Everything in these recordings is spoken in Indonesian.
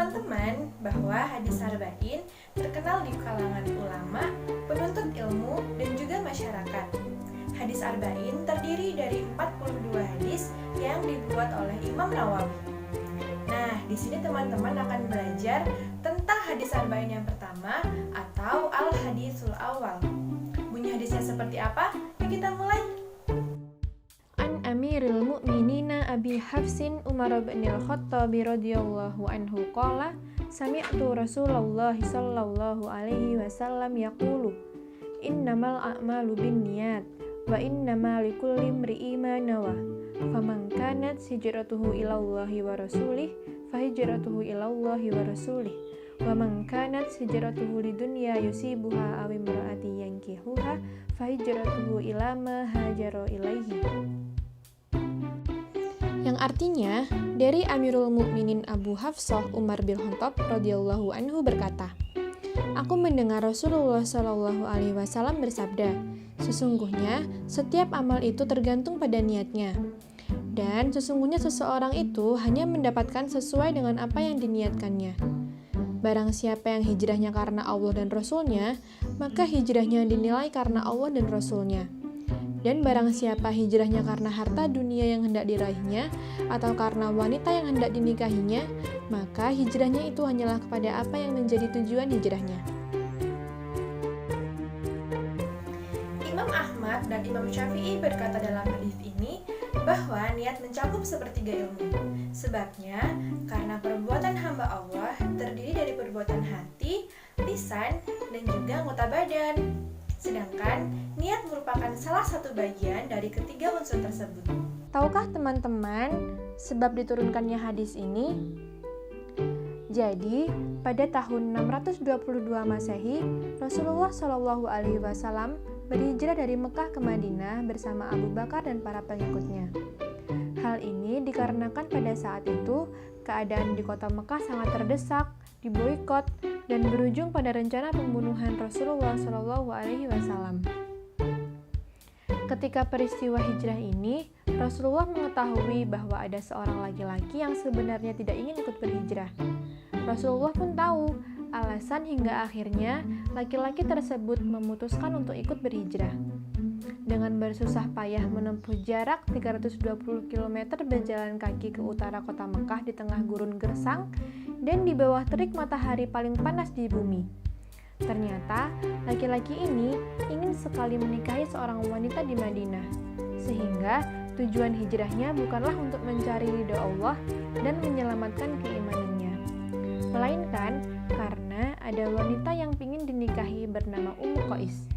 teman-teman bahwa hadis arba'in terkenal di kalangan ulama, penuntut ilmu, dan juga masyarakat. Hadis arba'in terdiri dari 42 hadis yang dibuat oleh Imam Nawawi. Nah, di sini teman-teman akan belajar tentang hadis arba'in yang pertama atau al-hadisul awal. Bunyi hadisnya seperti apa? Yuk kita mulai. Amirul Mukminina Abi Hafsin Umar bin Al-Khattab radhiyallahu anhu qala sami'tu Rasulullah sallallahu alaihi wasallam yaqulu innamal a'malu binniyat wa innamal likulli imri'in ma nawa faman kanat hijratuhu ilallahi wa rasulih fahijratuhu ilallahi wa rasulih wa man kanat hijratuhu lidunya yusibuha aw imra'ati yankihuha fahijratuhu ila ma hajara ilaihi. Yang artinya, dari Amirul Mukminin Abu Hafsah Umar bin Khattab radhiyallahu anhu berkata, aku mendengar Rasulullah Shallallahu alaihi wasallam bersabda, sesungguhnya setiap amal itu tergantung pada niatnya. Dan sesungguhnya seseorang itu hanya mendapatkan sesuai dengan apa yang diniatkannya. Barang siapa yang hijrahnya karena Allah dan Rasulnya, maka hijrahnya dinilai karena Allah dan Rasulnya. Dan barang siapa hijrahnya karena harta dunia yang hendak diraihnya atau karena wanita yang hendak dinikahinya, maka hijrahnya itu hanyalah kepada apa yang menjadi tujuan hijrahnya. Imam Ahmad dan Imam Syafi'i berkata dalam hadis ini bahwa niat mencakup sepertiga ilmu. Sebabnya, karena perbuatan hamba Allah terdiri dari perbuatan hati, lisan, dan juga anggota badan. Sedangkan niat merupakan salah satu bagian dari ketiga unsur tersebut. Tahukah teman-teman sebab diturunkannya hadis ini? Jadi, pada tahun 622 Masehi, Rasulullah Shallallahu alaihi wasallam berhijrah dari Mekah ke Madinah bersama Abu Bakar dan para pengikutnya. Hal ini dikarenakan pada saat itu keadaan di kota Mekah sangat terdesak, diboikot, dan berujung pada rencana pembunuhan Rasulullah Shallallahu alaihi wasallam. Ketika peristiwa hijrah ini, Rasulullah mengetahui bahwa ada seorang laki-laki yang sebenarnya tidak ingin ikut berhijrah. Rasulullah pun tahu alasan hingga akhirnya laki-laki tersebut memutuskan untuk ikut berhijrah. Dengan bersusah payah menempuh jarak 320 km berjalan kaki ke utara kota Mekah di tengah gurun gersang dan di bawah terik matahari paling panas di bumi. Ternyata, laki-laki ini ingin sekali menikahi seorang wanita di Madinah, sehingga tujuan hijrahnya bukanlah untuk mencari ridha Allah dan menyelamatkan keimanannya, melainkan karena ada wanita yang ingin dinikahi bernama Ummu Qais.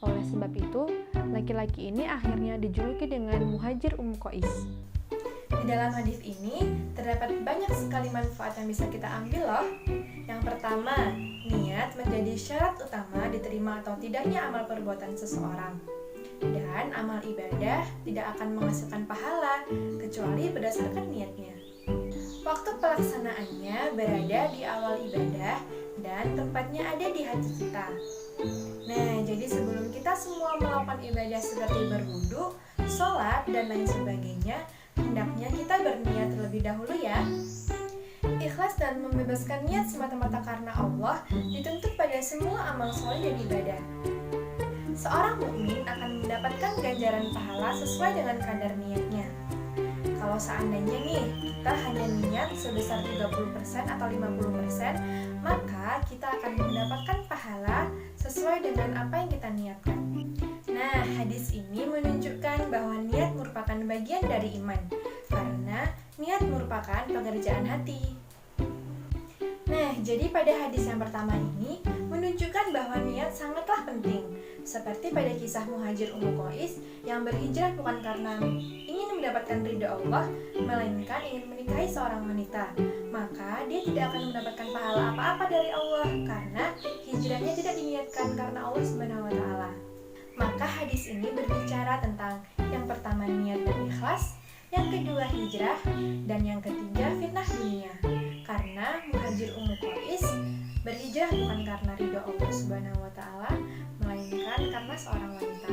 Oleh sebab itu, laki-laki ini akhirnya dijuluki dengan Muhajir Ummu Qais. Di dalam hadis ini terdapat banyak sekali manfaat yang bisa kita ambil loh. Yang pertama, niat menjadi syarat utama diterima atau tidaknya amal perbuatan seseorang. Dan amal ibadah tidak akan menghasilkan pahala kecuali berdasarkan niatnya. Waktu pelaksanaannya berada di awal ibadah dan tempatnya ada di hati kita. Nah, jadi sebelum kita semua melakukan ibadah seperti berwudu, sholat, dan lain sebagainya, hendaknya kita berniat terlebih dahulu ya. Ikhlas dan membebaskan niat semata-mata karena Allah dituntut pada semua amal soleh dan ibadah. Seorang mukmin akan mendapatkan ganjaran pahala sesuai dengan kadar niatnya. Kalau seandainya nih, kita hanya niat sebesar 30% atau 50%, maka kita akan mendapatkan pahala sesuai dengan apa yang kita niatkan. Nah, hadis ini menunjukkan bahwa niat merupakan bagian dari iman, karena niat merupakan pekerjaan hati. Nah, jadi pada hadis yang pertama ini menunjukkan bahwa niat sangatlah penting. Seperti pada kisah Muhajir Ummu Qais yang berhijrah bukan karena ingin mendapatkan ridha Allah, melainkan ingin menikahi seorang wanita. Maka dia tidak akan mendapatkan pahala apa-apa dari Allah karena hijrahnya tidak diniatkan karena Allah Subhanahu wa taala. Maka hadis ini berbicara tentang yang pertama niat dan ikhlas, yang kedua hijrah, dan yang ketiga fitnah dunia. Karena Muhajir Ummu Qais berhijrah bukan karena ridha Allah Subhanahu wa taala, melainkan karena seorang wanita.